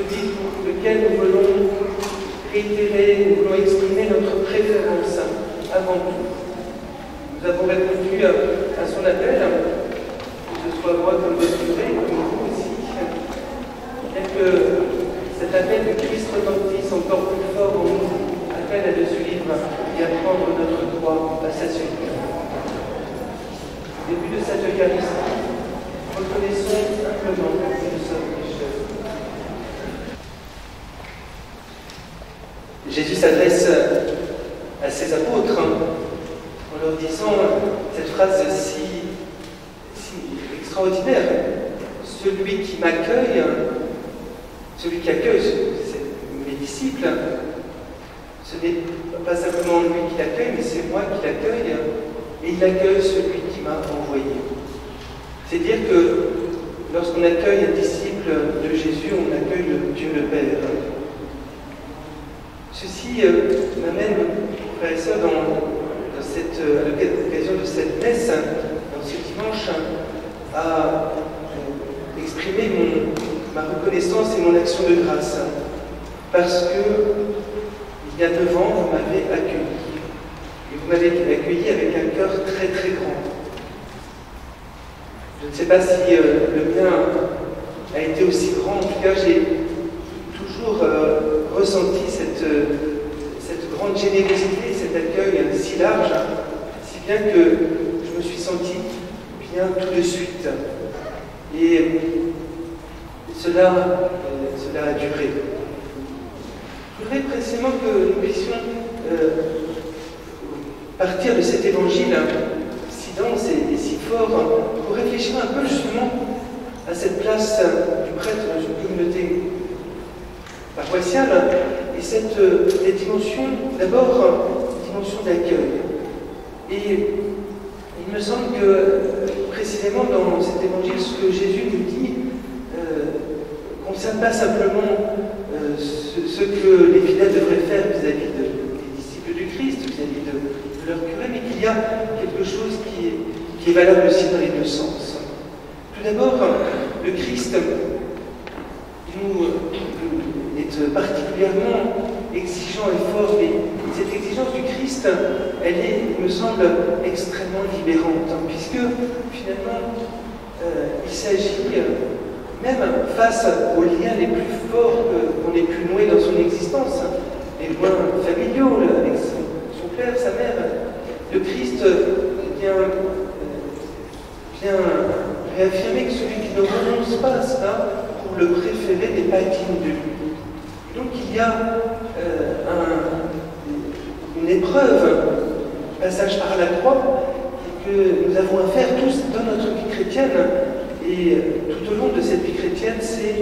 celui pour lequel nous voulons réitérer, nous voulons exprimer notre préférence avant tout. Nous avons répondu à son appel, que ce soit moi comme le curé, comme vous aussi, et que cet appel du Christ retentisse encore plus fort en nous, appelle à le suivre et à prendre notre droit à sa suite. Au début de cette Eucharistie, reconnaissons simplement que nous sommes pécheurs. Jésus s'adresse à ses apôtres en leur disant cette phrase si extraordinaire. Celui qui m'accueille, celui qui accueille mes disciples, ce n'est pas simplement lui qui l'accueille, mais c'est moi qui l'accueille, et il accueille celui qui m'a envoyé. C'est dire que lorsqu'on accueille un disciple de Jésus, on accueille Dieu le Père. Ceci m'amène, frères et sœurs, à l'occasion de cette messe, dans ce dimanche, à exprimer ma reconnaissance et mon action de grâce. Parce que, il y a 9 ans, vous m'avez accueilli. Et vous m'avez accueilli avec un cœur très très grand. Je ne sais pas si le mien a été aussi grand. En tout cas, j'ai toujours ressenti cette grande générosité, cet accueil si large, si bien que je me suis senti bien tout de suite. Et cela a duré. Je voudrais précisément que nous puissions partir de cet évangile si dense et si fort pour réfléchir un peu justement à cette place du prêtre dans une communauté paroissiale et cette dimension, d'abord, dimension d'accueil. Et il me semble que précisément dans cet évangile, ce que Jésus nous dit ne concerne pas simplement ce que les fidèles devraient faire vis-à-vis des disciples du Christ, vis-à-vis de leur curé, mais qu'il y a quelque chose qui est valable aussi dans les deux sens. Tout d'abord, le Christ nous est particulièrement exigeant et fort, mais cette exigence du Christ, elle est, il me semble, extrêmement libérante, puisque finalement, il s'agit, même face aux liens les plus forts qu'on ait pu nouer dans son existence, les liens familiaux, avec son père, sa mère, le Christ vient réaffirmer que celui qui ne renonce pas à cela, pour le préférer, n'est pas digne de lui. Et donc il y a une épreuve, un passage par la croix, que nous avons à faire tous dans notre vie chrétienne. Et tout au long de cette vie chrétienne, c'est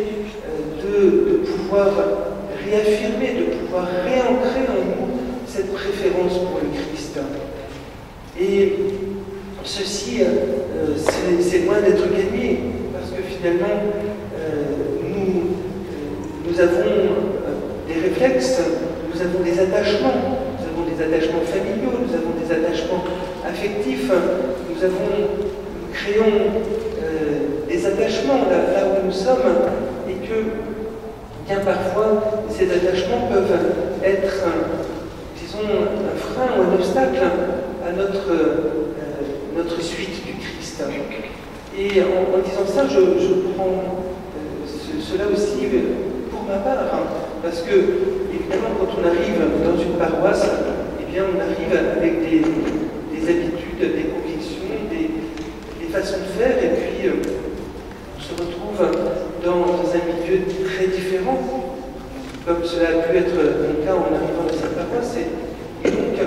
de pouvoir réaffirmer, de pouvoir réancrer en nous cette préférence pour le Christ. Et ceci, c'est loin d'être gagné, parce que finalement, nous avons des réflexes, nous avons des attachements familiaux, nous avons des attachements affectifs, nous créons des attachements là où nous sommes, et que bien parfois ces attachements peuvent être, disons, un frein ou un obstacle à notre suite du Christ. Et en disant ça, je prends cela aussi pour ma part, parce que évidemment quand on arrive dans une paroisse, eh bien on arrive avec des habitudes, des convictions, des façons de faire, et puis on se retrouve dans un milieu très différent, comme cela a pu être mon cas en arrivant dans cette paroisse. Et donc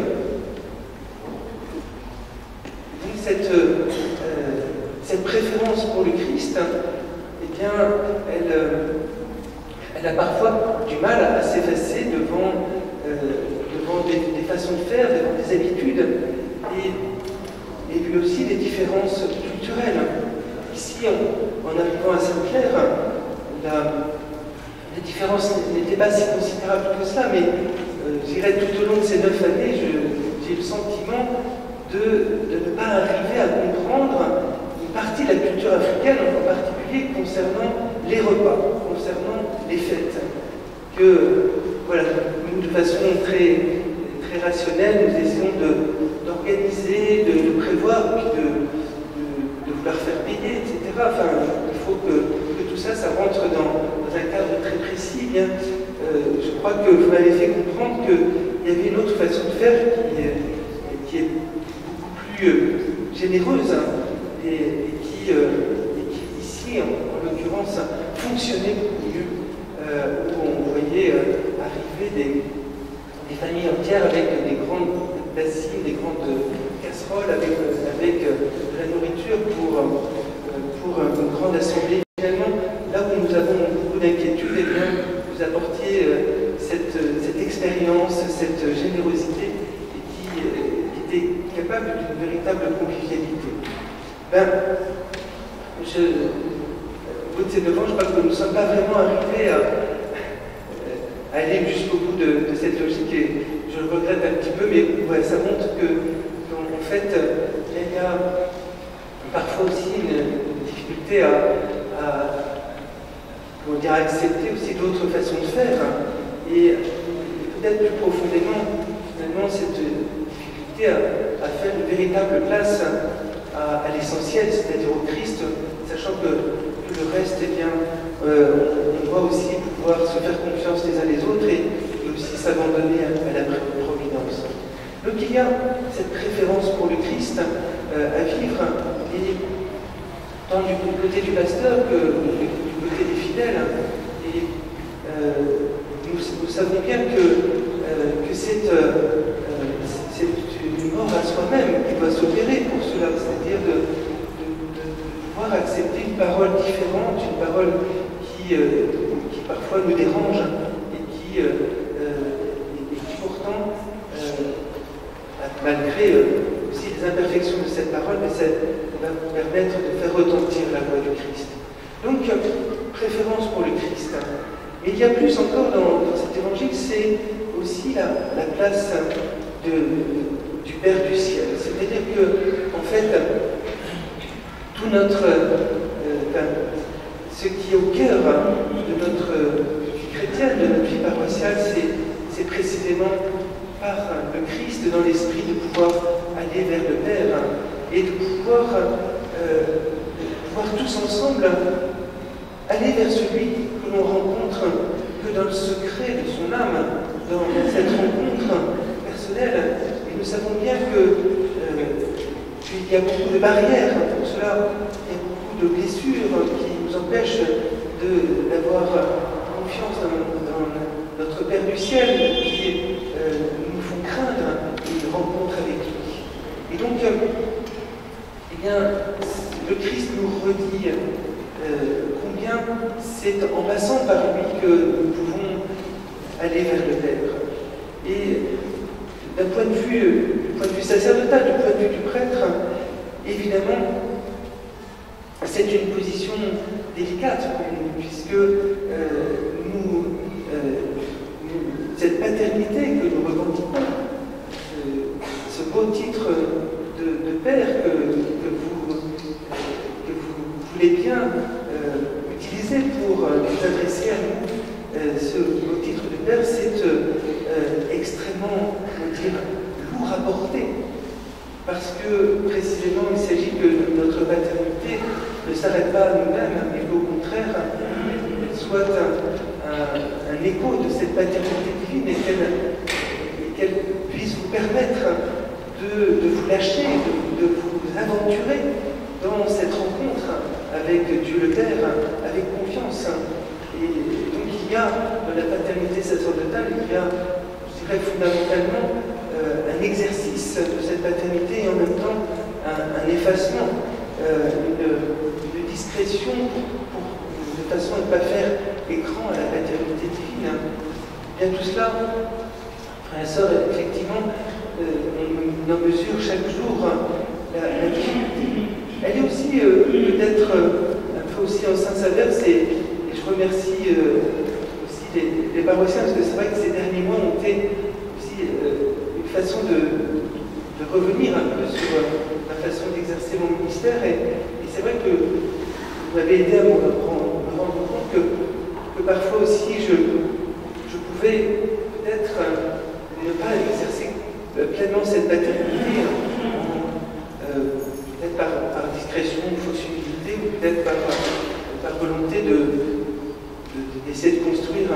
cette préférence pour le Christ, eh bien, elle a parfois du mal à s'effacer devant des façons de faire, devant des habitudes, et puis aussi des différences culturelles. Ici, en arrivant à Sainte-Claire, la différence n'était pas si considérable que cela, mais je dirais tout au long de ces 9 années, j'ai le sentiment de ne pas arriver à comprendre une partie de la culture africaine, en particulier concernant les repas, concernant les fêtes. Que, voilà, nous, de façon très rationnelle, nous essayons d'organiser, de prévoir, puis de vouloir faire payer, etc. Enfin, il faut que tout ça, ça rentre dans un cadre très précis. Bien, je crois que vous m'avez fait comprendre qu'il y avait une autre façon de faire qui est beaucoup plus généreuse, hein, et qui ici, en l'occurrence, fonctionnait beaucoup mieux, où on voyait arriver des familles entières avec des grandes bassines, des grandes casseroles, avec de la nourriture pour une grande assemblée. Finalement, là où nous avons beaucoup d'inquiétudes, eh bien, vous apportiez cette expérience, cette générosité, et qui était capable d'une véritable convivialité. Au bout de ces 9 ans, je crois que nous ne sommes pas vraiment arrivés à aller jusqu'au bout de cette logique, et je le regrette un petit peu, mais ouais, ça montre qu'en fait, il y a parfois aussi une difficulté à accepter aussi d'autres façons de faire, et peut-être plus profondément, finalement, cette difficulté à faire une véritable place à l'essentiel, c'est-à-dire au Christ, sachant que le reste, eh bien, on doit aussi pouvoir se faire confiance les uns les autres et aussi s'abandonner à la providence. Donc il y a cette préférence pour le Christ à vivre, et tant du côté du pasteur que du côté des fidèles. Et nous savons bien que c'est une mort à soi-même qui doit s'opérer pour cela, c'est-à-dire de pouvoir accepter une parole différente, une parole qui parfois nous dérange et qui pourtant, malgré aussi les imperfections de cette parole, mais ça va nous permettre de faire retentir la voix du Christ. Donc, préférence pour le Christ. Mais il y a plus encore dans cet évangile, c'est aussi la place du Père du ciel. C'est-à-dire que, en fait, tout ce qui est au cœur de notre vie chrétienne, de notre vie paroissiale, c'est précisément par le Christ dans l'esprit de pouvoir aller vers le Père et de pouvoir tous ensemble aller vers celui que l'on rencontre que dans le secret de son âme, dans cette rencontre personnelle. Et nous savons bien qu'il y a beaucoup de barrières pour cela, il y a beaucoup de blessures qui nous empêchent d'avoir confiance dans notre Père du ciel, qui nous font craindre une rencontre avec lui. Et donc, eh bien, le Christ nous redit combien c'est en passant par lui que nous pouvons aller vers le Père. Et du point de vue sacerdotal, du point de vue du prêtre, évidemment, c'est une position délicate pour nous, puisque cette paternité que nous revendiquons, ce beau titre de père que vous voulez bien utiliser pour nous adresser à nous, ce beau titre de père, c'est extrêmement, lourd à porter. Parce que, précisément, il s'agit que notre paternité ne s'arrête pas à nous-mêmes, mais qu'au contraire, elle soit un écho de cette paternité divine et qu'elle puisse vous permettre de vous lâcher, de vous aventurer dans cette rencontre avec Dieu le Père, avec confiance. Et donc il y a, dans la paternité sacerdotale, il y a, je dirais fondamentalement, un exercice de cette paternité et en même temps un effacement, une discrétion de façon à ne pas faire écran à la paternité divine. Bien tout cela, frères et sœurs, effectivement, on en mesure chaque jour la difficulté. Elle est aussi peut-être un peu aussi en Saint-Savers, et je remercie aussi les paroissiens, parce que c'est vrai que ces derniers mois ont été aussi une façon de revenir un peu sur ma façon d'exercer mon ministère, et c'est vrai que vous m'avez aidé à me rendre compte que parfois aussi je pouvais peut-être ne pas exercer pleinement cette paternité, peut-être par discrétion ou fausse humilité, ou peut-être par volonté d'essayer de construire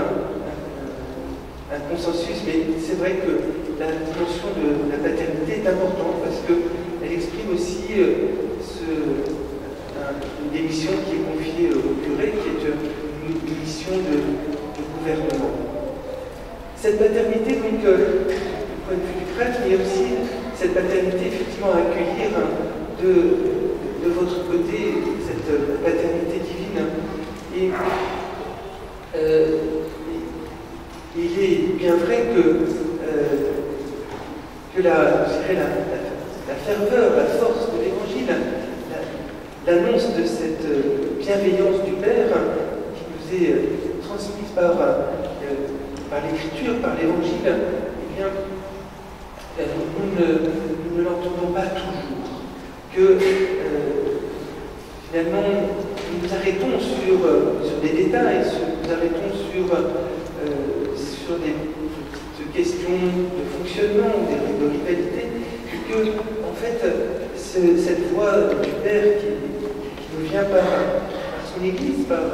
un consensus. Mais c'est vrai que la dimension de la paternité est importante parce qu'elle exprime aussi une mission qui est confiée au curé, qui est une mission de gouvernement. Cette paternité, donc, du point de vue du prêtre, mais aussi cette paternité, effectivement, à accueillir de votre côté, cette paternité divine. Et il est bien vrai que la ferveur, la force de l'Évangile, l'annonce de cette bienveillance du Père qui nous est transmise par l'Écriture, par l'Évangile, eh bien, nous ne l'entendons pas toujours. Que finalement, nous nous arrêtons sur des détails, nous arrêtons sur des petites questions de fonctionnement ou de rivalité, et que, en fait, cette voix du Père qui nous vient par son Église, par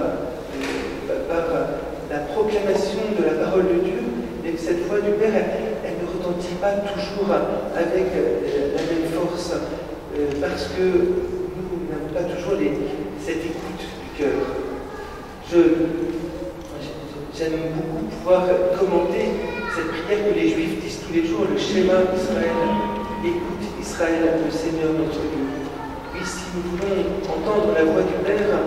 la proclamation de la parole de Dieu, et que cette voix du Père, elle ne retentit pas toujours avec la même force, parce que nous n'avons pas toujours cette écoute du cœur. J'aime beaucoup pouvoir commenter cette prière que les Juifs disent tous les jours, le schéma d'Israël. Écoute Israël, le Seigneur notre Dieu. Oui, si nous voulons entendre la voix du Père,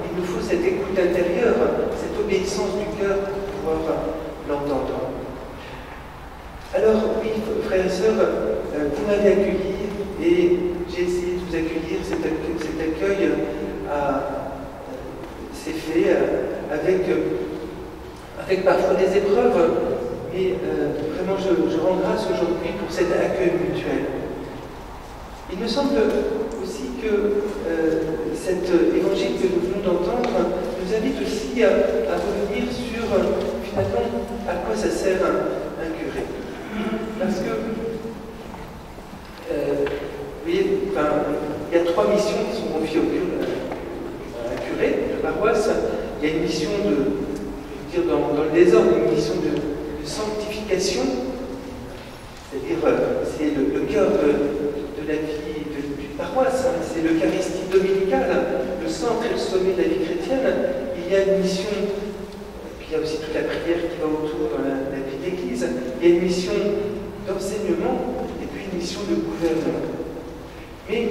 il nous faut cette écoute intérieure, cette obéissance du cœur pour pouvoir l'entendre. Alors, oui, frères et sœurs, vous m'avez accueilli et j'ai essayé de vous accueillir. Cet accueil s'est fait avec parfois des épreuves, mais vraiment je rends grâce aujourd'hui pour cet accueil mutuel. Il me semble aussi que cet évangile que nous venons d'entendre nous invite aussi à revenir sur finalement à quoi ça sert un curé. Parce que, vous voyez, il y a 3 missions qui sont confiées à un curé de paroisse. Il y a une mission dans le désordre, une mission de sanctification, c'est-à-dire c'est le cœur de la vie d'une paroisse, c'est l'Eucharistie dominicale, le centre et le sommet de la vie chrétienne. Il y a une mission, puis il y a aussi toute la prière qui va autour dans la vie de l'Église, il y a une mission d'enseignement et puis une mission de gouvernement. Mais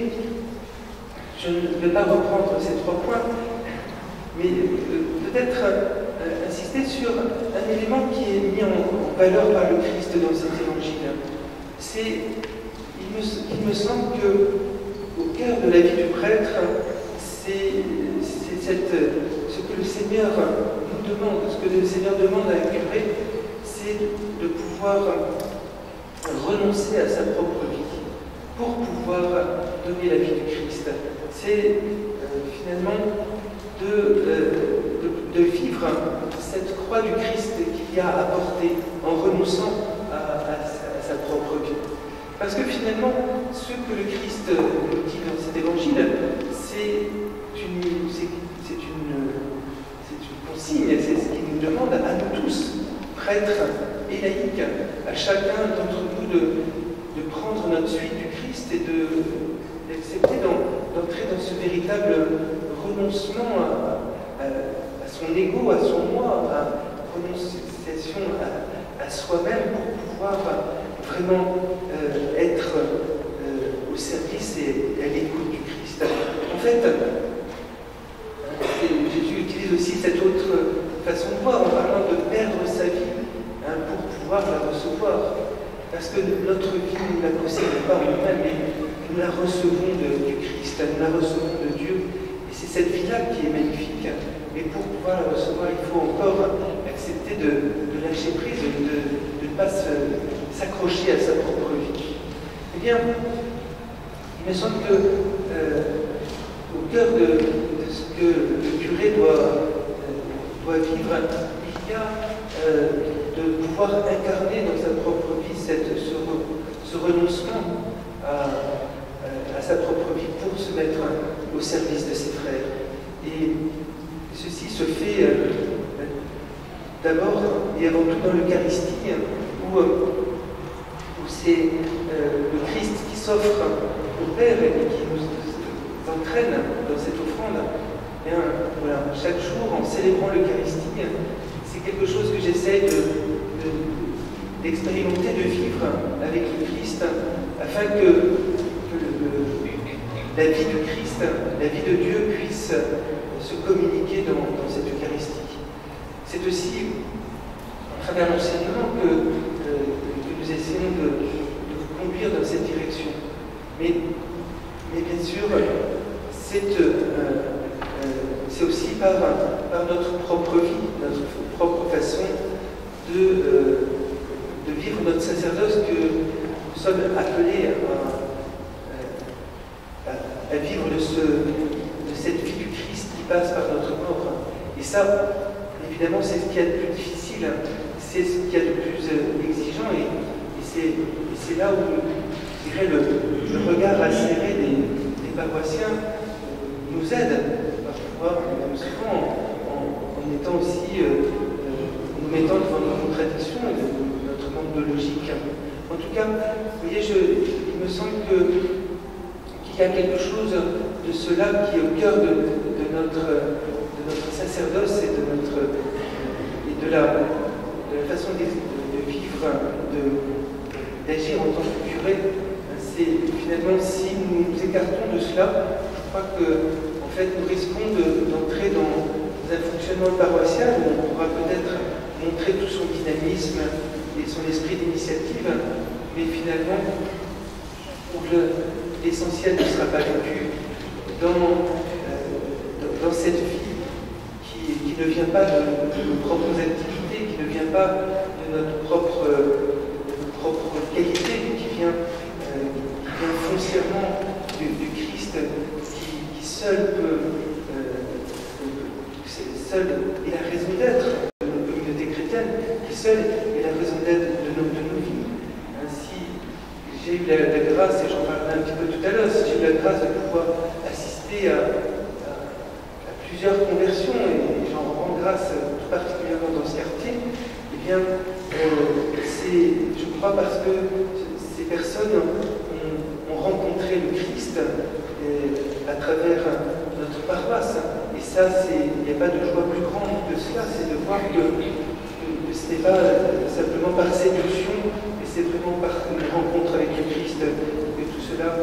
je ne vais pas reprendre ces 3 points, mais peut-être insister sur un élément qui est mis en valeur par le Christ dans cet évangile. Il me semble qu'au cœur de la vie du prêtre, c'est ce que le Seigneur nous demande, ce que le Seigneur demande à un curé, c'est de pouvoir renoncer à sa propre vie pour pouvoir donner la vie du Christ. C'est finalement de vivre cette croix du Christ qu'il y a à porter en renonçant à sa propre vie. Parce que finalement, ce que le Christ nous dit dans cet évangile, c'est une consigne, c'est ce qu'il nous demande à nous tous, prêtres et laïcs, à chacun d'entre nous de prendre notre suite du Christ et d'accepter d'entrer dans ce véritable renoncement à son ego, à son moi, à renonciation à soi-même pour pouvoir vraiment être au service et à l'écoute du Christ. En fait, Jésus utilise aussi cette autre façon de voir en parlant de perdre sa vie pour pouvoir la recevoir. Parce que notre vie, nous ne la possédons pas en nous-mêmes, mais nous la recevons du Christ, nous la recevons de Dieu. Et c'est cette vie-là qui est magnifique. Mais pour pouvoir la recevoir, il faut encore accepter de lâcher prise, de ne pas s'accrocher à sa propre vie. Eh bien, il me semble que au cœur de ce que le curé doit vivre, de pouvoir incarner dans sa propre vie ce renoncement à sa propre vie pour se mettre au service de ses frères. Et ceci se fait d'abord et avant tout dans l'Eucharistie, où c'est le Christ qui s'offre au Père et qui nous entraîne dans cette offrande. Et bien, voilà, chaque jour, en célébrant l'Eucharistie, c'est quelque chose que j'essaie d'expérimenter, de vivre avec le Christ, afin que la vie du Christ, la vie de Dieu puisse se communiquer dans cette Eucharistie. C'est aussi à travers l'enseignement que nous essayons de vous conduire dans cette direction. Mais bien sûr, c'est aussi par notre propre vie, notre propre façon de vivre notre sacerdoce que nous sommes appelés à vivre de cette vie du Christ qui passe par notre corps. Et ça, évidemment, c'est ce qu'il y a de plus difficile, c'est ce qu'il y a de plus exigeant, et c'est là où, je dirais, le regard acéré des paroissiens nous aide parfois, même souvent, en étant aussi, nous mettant devant nos contradictions et notre manque de logique. En tout cas, vous voyez, il me semble qu'il y a quelque chose de cela qui est au cœur de notre sacerdoce et de la façon de vivre, d'agir en tant que curé. C'est finalement, si nous nous écartons de cela, je crois que en fait, nous risquons d'entrer dans un fonctionnement paroissial où on pourra peut-être montrer tout son dynamisme et son esprit d'initiative, mais finalement, où l'essentiel ne sera pas vécu dans cette vie qui ne vient pas de nos propres activités, qui ne vient pas de notre propre qualité, mais qui vient foncièrement du Christ qui seul seul est la raison d'être de nos communautés chrétiennes, qui seul est la raison d'être de nos vies. Ainsi, j'ai eu la grâce, et j'en parlerai un petit peu tout à l'heure, si j'ai eu la grâce de pouvoir assister à plusieurs conversions, et j'en rends grâce tout particulièrement dans ce quartier, eh bien, c'est, je crois, parce que ces personnes ont rencontré le Christ à travers notre paroisse. Et ça, il n'y a pas de joie plus grande que cela, c'est de voir que ce n'est pas simplement par séduction, mais c'est vraiment par une rencontre avec le Christ que tout cela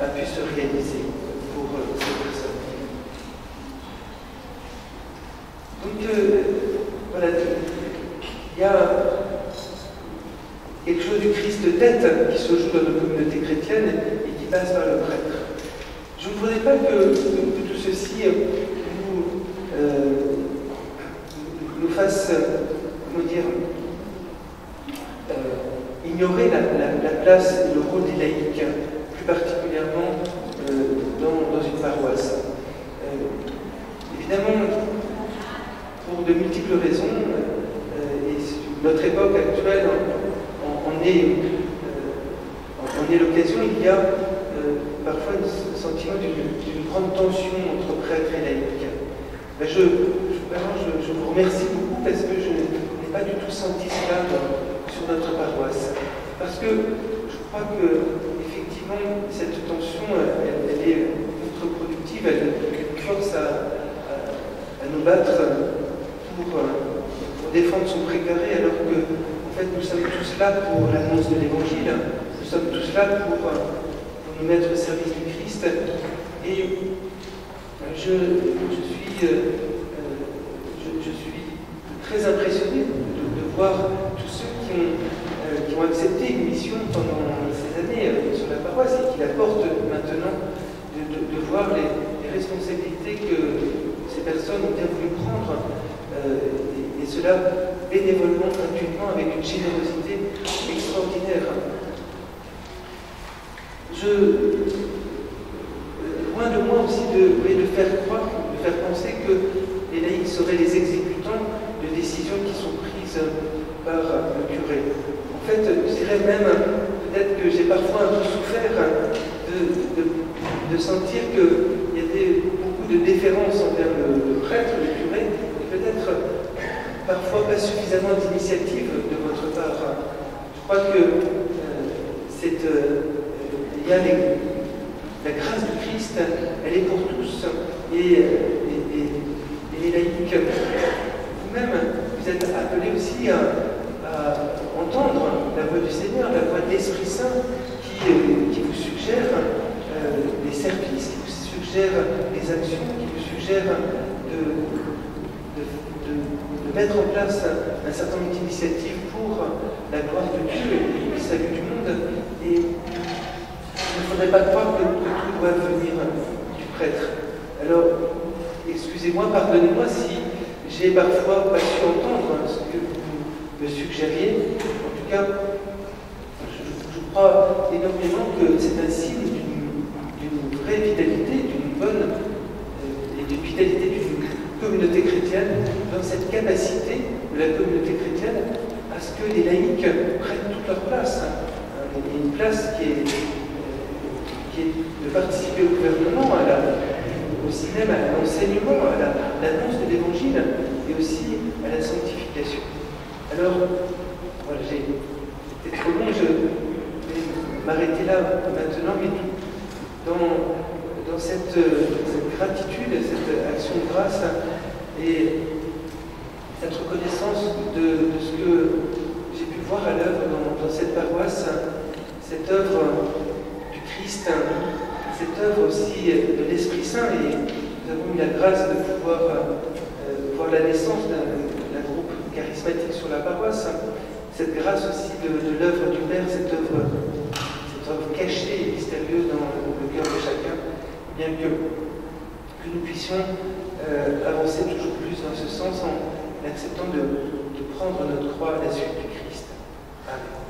a pu se réaliser pour ces personnes. Donc, voilà, il y a quelque chose du Christ tête qui se joue dans nos communautés chrétiennes et qui passe par le prêtre. Je ne voudrais pas que tout ceci nous fasse, comment dire, ignorer la place et le rôle des laïcs, plus particulièrement dans une paroisse. Évidemment, pour de multiples raisons, et notre époque actuelle en est l'occasion, il y a parfois un sentiment d'une grande tension entre prêtres et laïcs. Je vous remercie beaucoup parce que je n'ai pas du tout senti cela sur notre paroisse. Parce que je crois que, effectivement, cette tension, elle est contre-productive, elle force à nous battre pour défendre son précaré, alors que, en fait, nous sommes tous là pour l'annonce de l'Évangile, nous sommes tous là pour nous mettre au service du Christ. Et je suis très impressionné de voir tous ceux qui ont accepté une mission pendant ces années sur la paroisse et qui la portent maintenant, de voir les responsabilités que ces personnes ont bien voulu prendre, et cela bénévolement, gratuitement, avec une générosité extraordinaire. Loin de moi aussi de faire croire, de faire penser que les laïcs seraient les exécutants de décisions qui sont prises par le curé. En fait, je dirais même, peut-être que j'ai parfois un peu souffert de sentir qu'il y avait beaucoup de déférence envers le prêtre, le curé, et peut-être parfois pas suffisamment d'initiative de votre part. Je crois que il y a la grâce du Christ, elle est pour tous. Et les laïcs, vous-même, vous êtes appelés aussi à entendre la voix du Seigneur, la voix de l'Esprit Saint qui vous suggère des services, qui vous suggère des actions, qui vous suggère de mettre en place un certain nombre d'initiatives pour la gloire de Dieu et le salut du monde. Et il ne faudrait pas croire que tout doit venir du prêtre. Alors, excusez-moi, pardonnez-moi si j'ai parfois pas su entendre ce que vous me suggériez. En tout cas, je crois énormément que c'est un signe d'une vraie vitalité, d'une bonne et d'une vitalité d'une communauté chrétienne, dans cette capacité de la communauté chrétienne à ce que les laïcs prennent toute leur place. Il y a une place qui est de participer au gouvernement, aussi même à l'enseignement, à l'annonce de l'Évangile et aussi à la sanctification. Alors, voilà, c'était trop long, je vais m'arrêter là maintenant, mais dans cette gratitude, cette action de grâce et cette reconnaissance de ce que j'ai pu voir à l'œuvre dans cette paroisse, cette œuvre du Christ, cette œuvre aussi de l'Esprit Saint, et nous avons eu la grâce de pouvoir voir la naissance d'un groupe charismatique sur la paroisse, cette grâce aussi de l'œuvre du Père, cette œuvre cachée et mystérieuse dans le cœur de chacun, bien que nous puissions avancer toujours plus dans ce sens en acceptant de prendre notre croix à la suite du Christ. Amen.